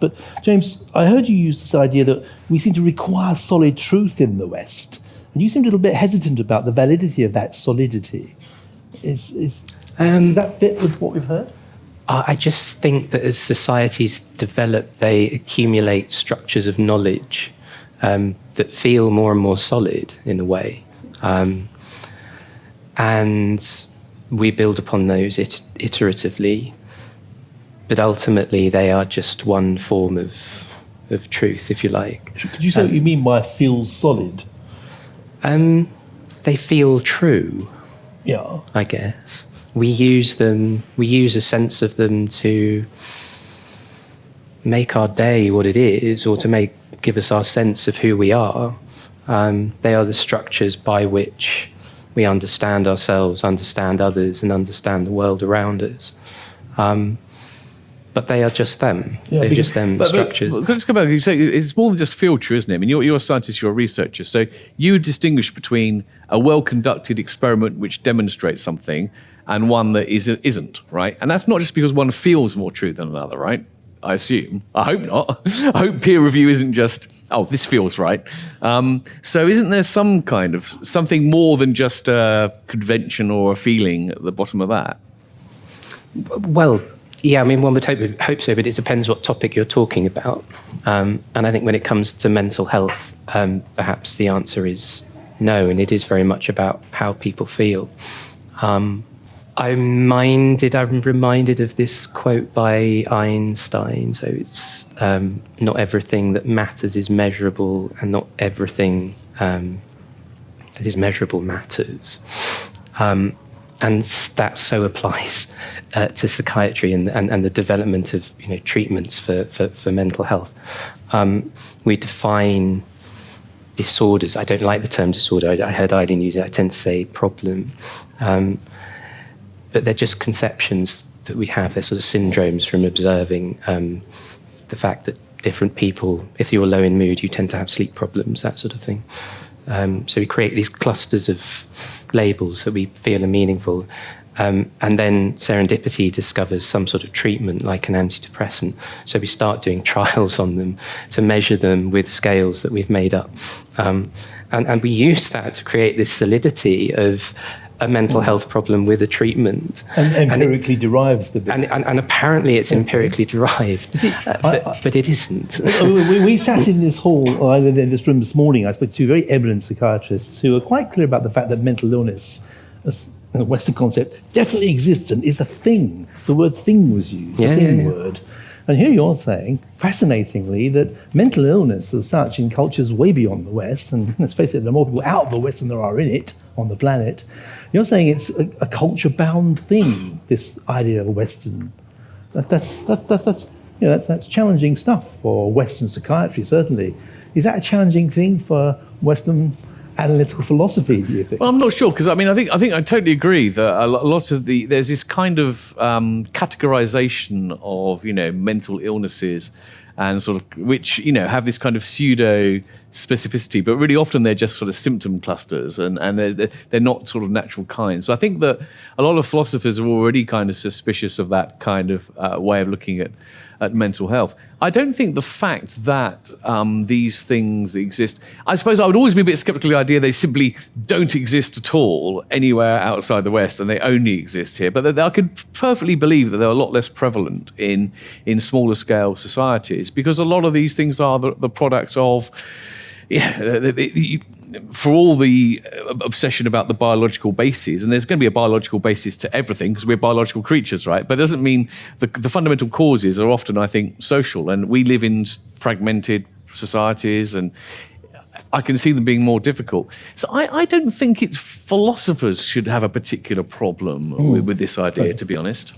But James, I heard you use this idea that we seem to require solid truth in the West, and you seemed a little bit hesitant about the validity of that solidity. Does that fit with what we've heard? I just think that as societies develop, they accumulate structures of knowledge that feel more and more solid in a way. And we build upon those iteratively. But ultimately, they are just one form of truth, if you like. Could you say what you mean by feels solid? They feel true, Yeah. I guess. We use a sense of them to make our day what it is, or to give us our sense of who we are. They are the structures by which we understand ourselves, understand others, and understand the world around us. But they are just them. Yeah, they're just them structures. But let's go back. You say it's more than just feel true, isn't it? I mean, you're a scientist, you're a researcher, so you distinguish between a well-conducted experiment which demonstrates something and one that isn't, right? And that's not just because one feels more true than another, right? I assume. I hope not. I hope peer review isn't just, oh, this feels right. So isn't there some kind of something more than just a convention or a feeling at the bottom of that? Well, yeah, I mean, one would hope so, but it depends what topic you're talking about. And I think when it comes to mental health, perhaps the answer is no, and it is very much about how people feel. I'm reminded of this quote by Einstein. So it's not everything that matters is measurable, and not everything that is measurable matters. And that so applies to psychiatry and the development of treatments for mental health. We define disorders. I don't like the term disorder. I heard Eileen use it. I tend to say problem. But they're just conceptions that we have. They're sort of syndromes from observing the fact that different people, if you're low in mood, you tend to have sleep problems, that sort of thing. So we create these clusters of labels that we feel are meaningful. And then serendipity discovers some sort of treatment like an antidepressant. So we start doing trials on them to measure them with scales that we've made up. And we use that to create this solidity of a mental health problem with a treatment. And empirically derives the bit. And apparently it's empirically derived, but it isn't. we sat in this hall, or in this room this morning. I spoke to two very eminent psychiatrists who are quite clear about the fact that mental illness, as a Western concept, definitely exists and is a thing. The word thing was used, the thing word. And here you're saying, fascinatingly, that mental illness as such in cultures way beyond the West, and let's face it, there are more people out of the West than there are in it, on the planet, you're saying it's a culture-bound thing, this idea of a Western. That's challenging stuff for Western psychiatry, certainly. Is that a challenging thing for Western analytical philosophy, do you think? Well, I'm not sure, because I think I totally agree that a lot of there's this kind of categorization of mental illnesses, and sort of which have this kind of pseudo specificity, but really often they're just sort of symptom clusters, and they're not sort of natural kinds. So I think that a lot of philosophers are already kind of suspicious of that kind of way of looking at mental health. I don't think the fact that these things exist, I suppose I would always be a bit skeptical of the idea they simply don't exist at all anywhere outside the West and they only exist here. But I could perfectly believe that they're a lot less prevalent in smaller scale societies, because a lot of these things are the product of, for all the obsession about the biological basis, and there's going to be a biological basis to everything because we're biological creatures, right? But it doesn't mean the fundamental causes are often, I think, social, and we live in fragmented societies, and I can see them being more difficult. So I don't think it's philosophers should have a particular problem with this idea, to be honest.